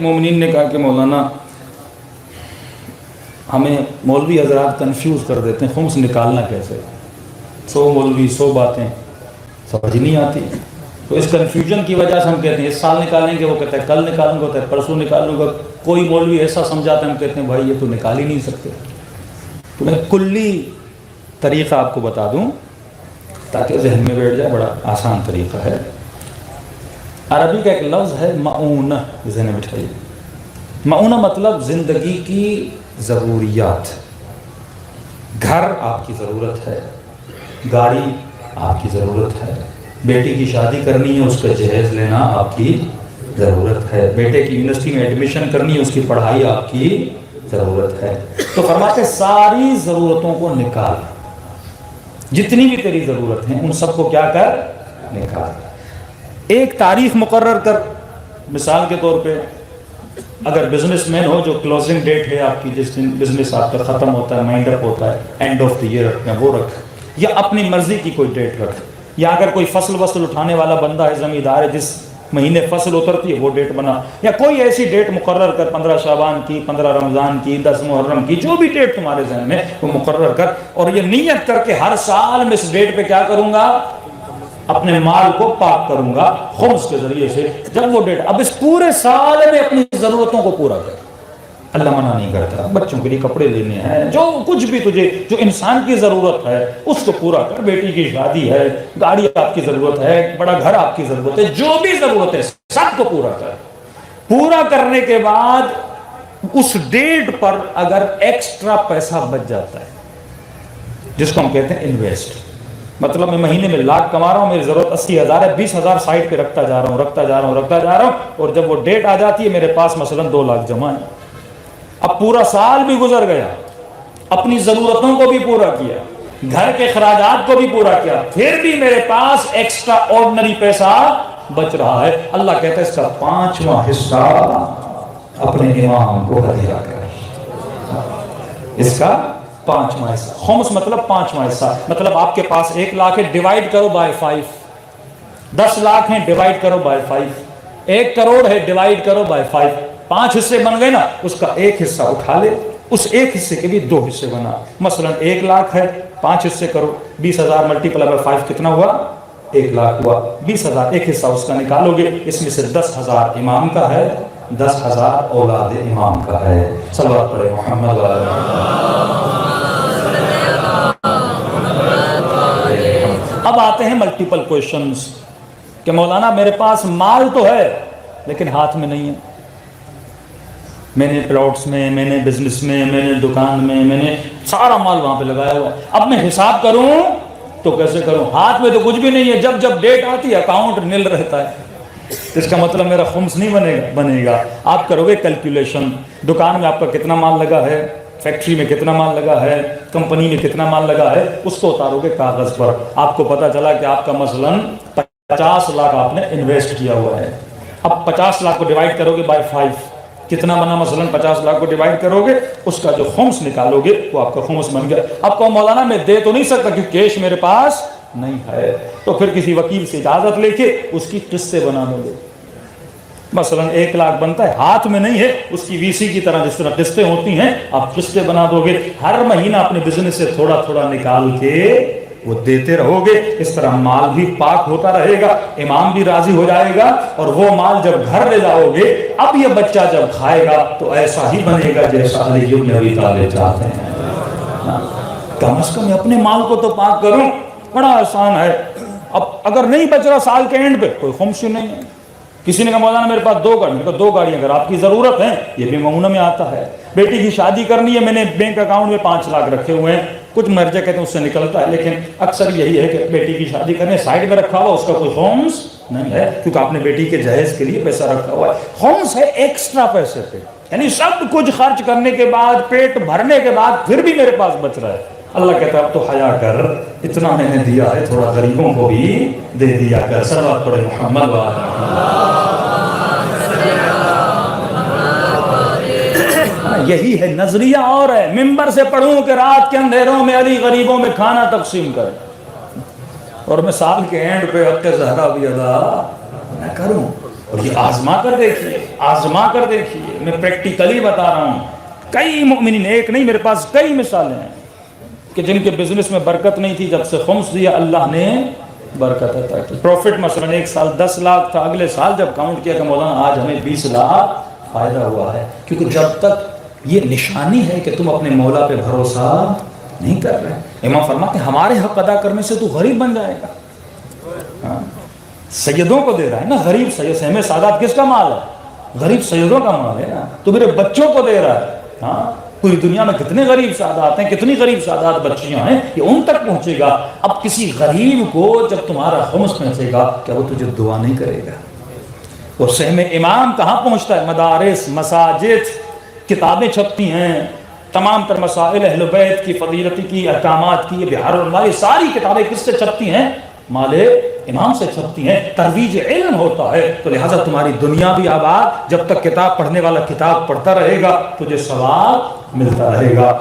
مومنین نے کہا کہ مولانا ہمیں مولوی حضرات کنفیوز کر دیتے ہیں، خمس نکالنا کیسے؟ 100 مولوی 100 باتیں سمجھ نہیں آتی، تو اس کنفیوژن کی وجہ سے ہم کہتے ہیں اس سال نکالیں گے، وہ کہتے ہیں کل نکالوں گا، کہتے ہیں پرسوں نکالوں گا، کوئی مولوی ایسا سمجھاتا ہے ہم کہتے ہیں بھائی یہ تو نکال ہی نہیں سکتے۔ تو میں کلی طریقہ آپ کو بتا دوں تاکہ ذہن میں بیٹھ جائے، بڑا آسان طریقہ ہے۔ عربی کا ایک لفظ ہے معونہ، ذہن میں بٹھائیے۔ معونہ مطلب زندگی کی ضروریات۔ گھر آپ کی ضرورت ہے، گاڑی آپ کی ضرورت ہے، بیٹی کی شادی کرنی ہے اس کا جہیز لینا آپ کی ضرورت ہے، بیٹے کی یونیورسٹی میں ایڈمیشن کرنی ہے اس کی پڑھائی آپ کی ضرورت ہے۔ تو فرماتے ساری ضرورتوں کو نکال، جتنی بھی تیری ضرورت ہیں ان سب کو کیا کر، نکال۔ ایک تاریخ مقرر کر، مثال کے طور پہ اگر بزنس مین ہو جو کلوزنگ ڈیٹ ہے آپ کی، جس دن بزنس آپ کا ختم ہوتا ہے، مائنڈ اپ ہوتا ہے، اینڈ آف دی ایئر رکھنا وہ رکھ، یا اپنی مرضی کی کوئی ڈیٹ رکھ، یا اگر کوئی فصل وصل اٹھانے والا بندہ ہے، زمیندار ہے، جس مہینے فصل اترتی ہے وہ ڈیٹ بنا، یا کوئی ایسی ڈیٹ مقرر کر، 15 شعبان کی، 15 رمضان کی، 10 محرم کی، جو بھی ڈیٹ تمہارے ذہن میں وہ مقرر کر، اور یہ نیت کر کے ہر سال میں اس ڈیٹ پہ کیا کروں گا، اپنے مال کو پاک کروں گا خمس کے ذریعے سے۔ جب وہ ڈیٹ، اب اس پورے سال میں اپنی ضرورتوں کو پورا کر، اللہ منع نہیں کرتا، بچوں کے لیے کپڑے لینے ہیں، جو کچھ بھی تجھے جو انسان کی ضرورت ہے اس کو پورا کر، بیٹی کی شادی ہے، گاڑی آپ کی ضرورت ہے، بڑا گھر آپ کی ضرورت ہے، جو بھی ضرورت ہے سب کو پورا کر۔ پورا کرنے کے بعد اس ڈیٹ پر اگر ایکسٹرا پیسہ بچ جاتا ہے، جس کو ہم کہتے ہیں انویسٹ، مطلب میں مہینے میں 1,00,000 کما رہا ہوں، میری ضرورت 80,000 ہے، 20,000 سائڈ پہ رکھتا جا رہا ہوں، اور جب وہ ڈیٹ آ جاتی ہے میرے پاس مثلا 2,00,000 جمع ہے، اب پورا سال بھی گزر گیا، اپنی ضرورتوں کو بھی پورا کیا، گھر کے اخراجات کو بھی پورا کیا، پھر بھی میرے پاس ایکسٹرا آرڈنری پیسہ بچ رہا ہے، اللہ کہتا ہے اس کا 5واں حصہ اپنے امام کو ہدیہ کر، اس کا 5واں حصہ۔ خمس مطلب 5واں حصہ، مطلب آپ کے پاس 1,00,000 ہے، ڈیوائیڈ کرو بائی 5، 10 لاکھ ہیں ڈیوائیڈ کرو بائی 5، 1 کروڑ ہے ڈیوائیڈ کرو بائی 5، 5 حصے بن گئے نا، اس کا 1 حصہ اٹھا لے، اس 1 حصے کے بھی 2 حصے بنا، مثلا 1,00,000 ہے، 5 حصے کرو، 20,000 ملٹیپلائی بائی 5 کتنا ہوا، 1,00,000 ہوا، 20,000 1 حصہ اس کا نکالو گے، اس میں سے 10,000 امام کا ہے، 10,000 اولاد امام کا ہے۔ صلوات پڑھے محمد علیہ وسلم۔ اب آتے ہیں ملٹیپل کویشچنز کہ مولانا میرے پاس مال تو ہے لیکن ہاتھ میں نہیں ہے، میں نے پلاٹس میں، میں نے بزنس میں، میں نے دکان میں، میں نے سارا مال وہاں پہ لگایا ہوا ہے، اب میں حساب کروں تو کیسے کروں، ہاتھ میں تو کچھ بھی نہیں ہے، جب جب ڈیٹ آتی ہے اکاؤنٹ نل رہتا ہے، اس کا مطلب میرا خمس نہیں بنے گا۔ آپ کرو گے کیلکولیشن، دکان میں آپ کا کتنا مال لگا ہے، فیکٹری میں کتنا مال لگا ہے، کمپنی میں کتنا مال لگا ہے، اس کو اتارو گے کاغذ پر، آپ کو پتا چلا کہ آپ کا مثلا 50 لاکھ آپ نے انویسٹ کیا ہوا ہے، اب 50 لاکھ کو ڈیوائیڈ کرو گے بائی 5، کتنا بنا، مثلا 50 لاکھ کو ڈیوائیڈ کرو گے، اس کا جو خمس نکالو گے وہ آپ کا خمس بن گیا۔ اب کو مولانا میں دے تو نہیں سکتا کیونکہ کیش میرے پاس نہیں ہے، تو پھر کسی وکیل سے اجازت لے کے اس کی قسطیں بنا دو گے، مثلا 1,00,000 بنتا ہے، ہاتھ میں نہیں ہے، اس کی وی سی کی طرح جس طرح قسطیں ہوتی ہیں آپ قسطیں بنا دو گے، ہر مہینہ اپنے بزنس سے تھوڑا تھوڑا نکال کے وہ دیتے رہو گے، اس طرح مال بھی پاک ہوتا رہے گا، امام بھی راضی ہو جائے گا، اور وہ مال جب گھر لے جاؤ گے، اب یہ بچہ جب کھائے گا تو ایسا ہی بنے گا جیسا علی بن ابی طالب چاہتے ہیں۔ کم از کم اپنے مال کو تو پاک کروں، بڑا آسان ہے۔ اب اگر نہیں بچ رہا سال کے اینڈ پہ کوئی خمس نہیں ہے، کسی نے کہا مولانا میرے پاس 2 گاڑی، 2 گاڑیاں اگر آپ کی ضرورت ہے یہ بھی معونہ میں آتا ہے، بیٹی کی شادی کرنی ہے، میں نے بینک اکاؤنٹ میں 5 لاکھ رکھے ہوئے ہیں، کچھ مرجع کہتے ہیں اس سے نکلتا ہے، لیکن اکثر یہی ہے کہ بیٹی کی شادی کرنے سائڈ میں رکھا ہوا، اس کا کوئی خمس نہیں ہے کیونکہ آپ نے بیٹی کے جہیز کے لیے پیسہ رکھا ہوا ہے۔ خمس ہے ایکسٹرا پیسے پہ، یعنی سب کچھ خرچ کرنے کے بعد، پیٹ بھرنے کے بعد پھر بھی میرے پاس بچ رہا ہے، اللہ کہتا ہے اب تو حیا کر، اتنا میں نے دیا ہے تھوڑا غریبوں کو بھی دے دیا کر۔ صلوات پڑھے محمد یہی ہے نظریہ، اور ہے ممبر سے پڑھوں کہ رات کے اندھیروں میں علی غریبوں میں کھانا تقسیم کر، اور میں سال کے اینڈ پہ حق زہرا بھی ادا نہ کروں، اور یہ آزما کر دیکھیے، آزما کر دیکھیے، میں پریکٹیکلی بتا رہا ہوں. کئی مومنین، ایک نہیں، میرے پاس کئی مثالیں ہیں کہ جن کے بزنس میں برکت نہیں تھی، جب سے خمس دیا اللہ نے برکت عطا کی. پروفٹ مثلا ایک سال 10 لاکھ تھا، اگلے سال جب کاؤنٹ کیا کہ مولانا آج ہمیں 20 لاکھ فائدہ ہوا ہے. کیونکہ جب تک یہ نشانی ہے کہ تم اپنے مولا پہ بھروسہ نہیں کر رہے. امام فرماتے ہیں ہمارے حق ادا کرنے سے تو غریب بن جائے گا. ہاں، سیدوں کو دے رہا ہے نا، غریب سید سہم سادات کس کا مال ہے؟ غریب سیدوں کا مال ہے نا. تو میرے بچوں کو دے رہا ہے. ہاں، پوری دنیا میں کتنے غریب سادات ہیں، کتنی غریب سادات بچیاں ہیں، یہ ان تک پہنچے گا. اب کسی غریب کو جب تمہارا خمس پہنچے گا، کیا وہ تجھے دعا نہیں کرے گا؟ اور سہم امام کہاں پہنچتا ہے؟ مدارس، مساجد، کتابیں چھپتی ہیں، تمام تر مسائل اہل بیت کی، فضیلتی کی، احکامات کی، بہار العلماء، یہ ساری کتابیں کس سے چھپتی ہیں؟ مال امام سے چھپتی ہیں. ترویج علم ہوتا ہے. تو لہٰذا تمہاری دنیا بھی آباد، جب تک کتاب پڑھنے والا کتاب پڑھتا رہے گا تجھے ثواب ملتا رہے گا.